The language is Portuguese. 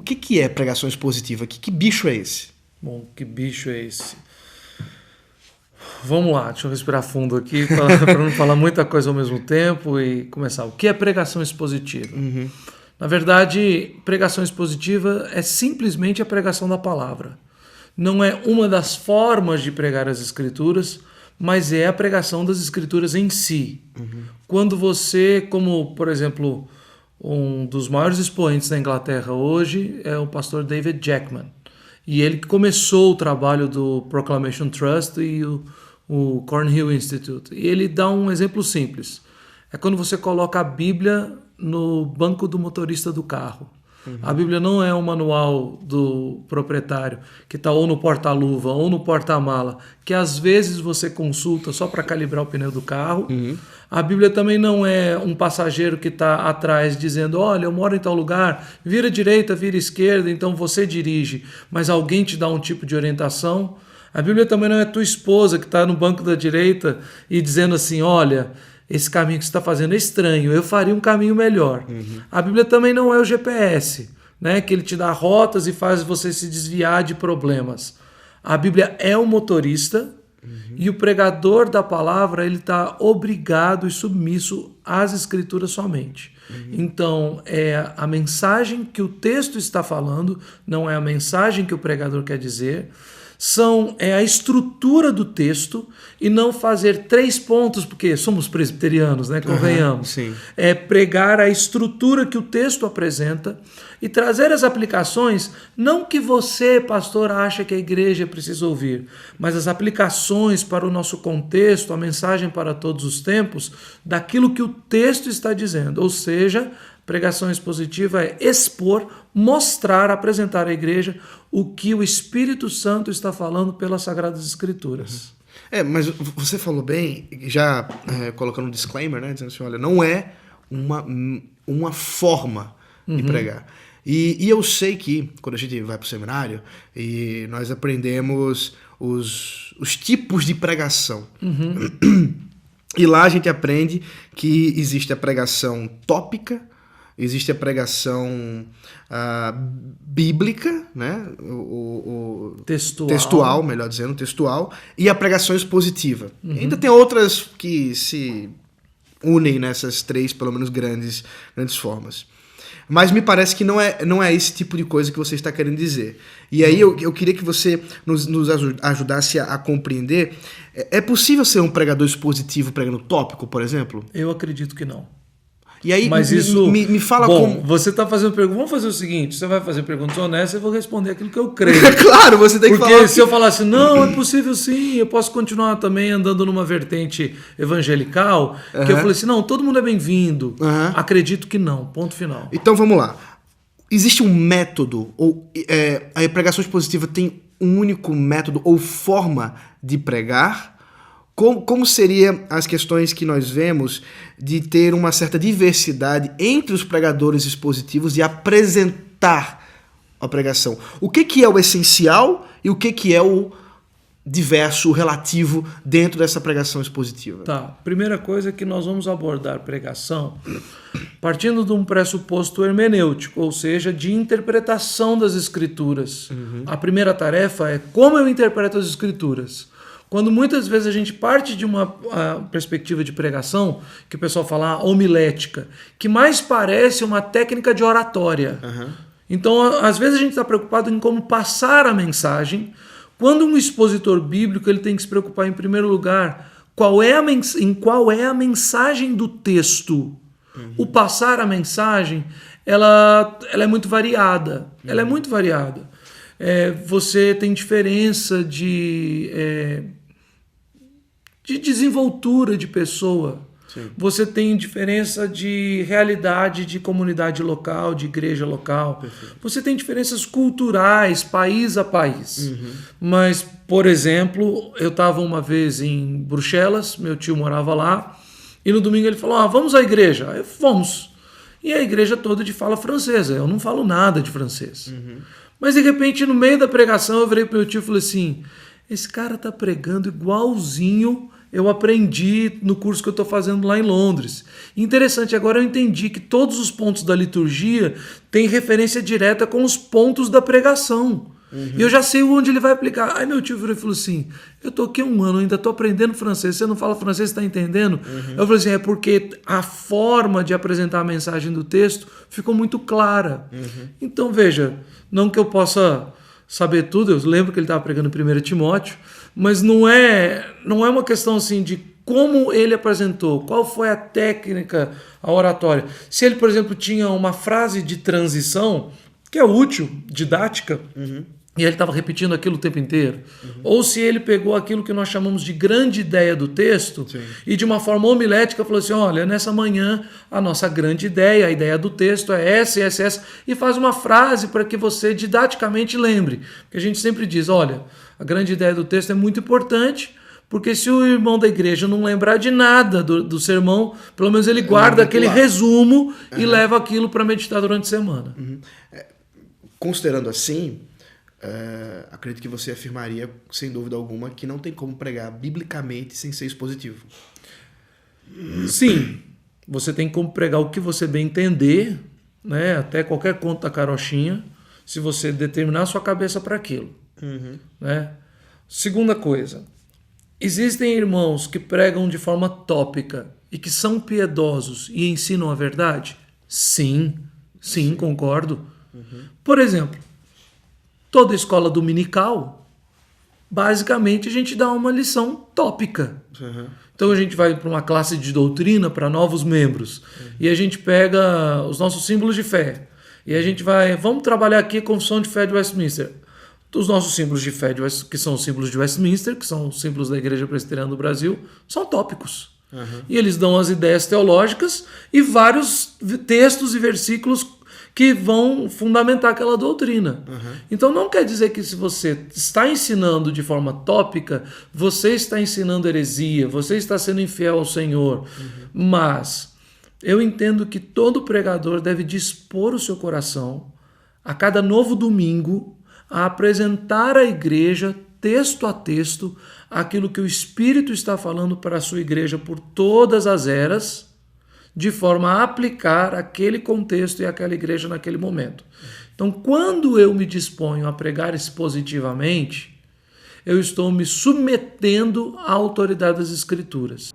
que que é pregação expositiva? Que bicho é esse? Bom, que bicho é esse? Vamos lá, deixa eu respirar fundo aqui para não falar muita coisa ao mesmo tempo e começar. O que é pregação expositiva? Na verdade, pregação expositiva é simplesmente a pregação da palavra. Não é uma das formas de pregar as Escrituras, mas é a pregação das Escrituras em si. Quando você, como, por exemplo, um dos maiores expoentes da Inglaterra hoje é o pastor David Jackman. E ele que começou o trabalho do Proclamation Trust e o Cornhill Institute. E ele dá um exemplo simples. É quando você coloca a Bíblia no banco do motorista do carro. A Bíblia não é um manual do proprietário que está ou no porta-luva ou no porta-mala, que às vezes você consulta só para calibrar o pneu do carro. A Bíblia também não é um passageiro que está atrás dizendo, olha, eu moro em tal lugar, vira direita, vira esquerda, então você dirige, mas alguém te dá um tipo de orientação. A Bíblia também não é tua esposa que está no banco da direita e dizendo assim, olha, esse caminho que você está fazendo é estranho, eu faria um caminho melhor. A Bíblia também não é o GPS, né, que ele te dá rotas e faz você se desviar de problemas. A Bíblia é o motorista e o pregador da palavra ele está obrigado e submisso às Escrituras somente. Então, é a mensagem que o texto está falando, não é a mensagem que o pregador quer dizer. É a estrutura do texto e não fazer 3 pontos, porque somos presbiterianos, né? Convenhamos. Sim. É pregar a estrutura que o texto apresenta e trazer as aplicações, não que você, pastor, acha que a igreja precisa ouvir, mas as aplicações para o nosso contexto, a mensagem para todos os tempos, daquilo que o texto está dizendo. Ou seja, pregação expositiva é expor, mostrar, apresentar à igreja o que o Espírito Santo está falando pelas Sagradas Escrituras. Mas você falou bem, já colocando um disclaimer, né, dizendo assim, olha, não é uma forma de pregar. E eu sei que, quando a gente vai para o seminário, e nós aprendemos os tipos de pregação. E lá a gente aprende que existe a pregação tópica, existe a pregação bíblica, né? Textual, melhor dizendo, textual, e a pregação expositiva. Ainda tem outras que se unem nessas 3, pelo menos, grandes formas. Mas me parece que não é esse tipo de coisa que você está querendo dizer. E aí eu queria que você nos ajudasse a compreender. É possível ser um pregador expositivo pregando tópico, por exemplo? Eu acredito que não. E aí, mas isso, me fala bom, como... Você está fazendo pergunta. Vamos fazer o seguinte: você vai fazer perguntas honestas, eu vou responder aquilo que eu creio. Claro, você tem que falar. Porque se eu falasse, não, é possível sim, eu posso continuar também andando numa vertente evangelical, que eu falei assim, não, todo mundo é bem-vindo. Acredito que não, ponto final. Então vamos lá. Existe um método, ou a pregação expositiva tem um único método ou forma de pregar? Como seriam as questões que nós vemos de ter uma certa diversidade entre os pregadores expositivos e apresentar a pregação? O que é o essencial e o que é o diverso, o relativo dentro dessa pregação expositiva? Tá, primeira coisa é que nós vamos abordar pregação partindo de um pressuposto hermenêutico, ou seja, de interpretação das Escrituras. A primeira tarefa é como eu interpreto as Escrituras. Quando muitas vezes a gente parte de uma perspectiva de pregação, que o pessoal fala homilética, que mais parece uma técnica de oratória. Então, às vezes a gente está preocupado em como passar a mensagem, quando um expositor bíblico ele tem que se preocupar, em primeiro lugar, em qual é a mensagem do texto. O passar a mensagem, ela é muito variada. Ela é muito variada. Você tem diferença de desenvoltura de pessoa. Sim. Você tem diferença de realidade de comunidade local, de igreja local. Perfeito. Você tem diferenças culturais, país a país. Mas, por exemplo, eu estava uma vez em Bruxelas, meu tio morava lá, e no domingo ele falou, vamos à igreja. Aí, vamos. E a igreja toda de fala francesa. Eu não falo nada de francês. Mas, de repente, no meio da pregação, eu virei para o meu tio e falei assim, esse cara está pregando igualzinho eu aprendi no curso que eu estou fazendo lá em Londres. Interessante, agora eu entendi que todos os pontos da liturgia têm referência direta com os pontos da pregação. E eu já sei onde ele vai aplicar. Aí meu tio virou e falou assim, eu tô aqui há 1 ano, ainda tô aprendendo francês, você não fala francês, você tá entendendo? Eu falei assim, é porque a forma de apresentar a mensagem do texto ficou muito clara. Então veja, não que eu possa saber tudo, eu lembro que ele estava pregando em 1 Timóteo, mas não é uma questão assim de como ele apresentou, qual foi a técnica, a oratória. Se ele, por exemplo, tinha uma frase de transição, que é útil, didática, e ele estava repetindo aquilo o tempo inteiro. Ou se ele pegou aquilo que nós chamamos de grande ideia do texto e de uma forma homilética falou assim, olha, nessa manhã a nossa grande ideia, a ideia do texto é essa, e faz uma frase para que você didaticamente lembre. Porque a gente sempre diz, olha, a grande ideia do texto é muito importante, porque se o irmão da igreja não lembrar de nada do sermão, pelo menos ele guarda aquele resumo e leva aquilo para meditar durante a semana. Considerando assim, acredito que você afirmaria, sem dúvida alguma, que não tem como pregar biblicamente sem ser expositivo. Sim, você tem como pregar o que você bem entender, né? Até qualquer conto da carochinha, se você determinar a sua cabeça para aquilo. Né? Segunda coisa, existem irmãos que pregam de forma tópica e que são piedosos e ensinam a verdade? Sim, concordo. Por exemplo, toda escola dominical, basicamente a gente dá uma lição tópica. Então a gente vai para uma classe de doutrina para novos membros e a gente pega os nossos símbolos de fé e a gente vamos trabalhar aqui a Confissão de Fé de Westminster. Os nossos símbolos de fé, que são os símbolos de Westminster, que são os símbolos da Igreja Presbiteriana do Brasil, são tópicos. E eles dão as ideias teológicas e vários textos e versículos que vão fundamentar aquela doutrina. Então não quer dizer que se você está ensinando de forma tópica, você está ensinando heresia, você está sendo infiel ao Senhor. Mas eu entendo que todo pregador deve dispor o seu coração a cada novo domingo a apresentar à igreja, texto a texto, aquilo que o Espírito está falando para a sua igreja por todas as eras, de forma a aplicar aquele contexto e aquela igreja naquele momento. Então, quando eu me disponho a pregar expositivamente, eu estou me submetendo à autoridade das Escrituras.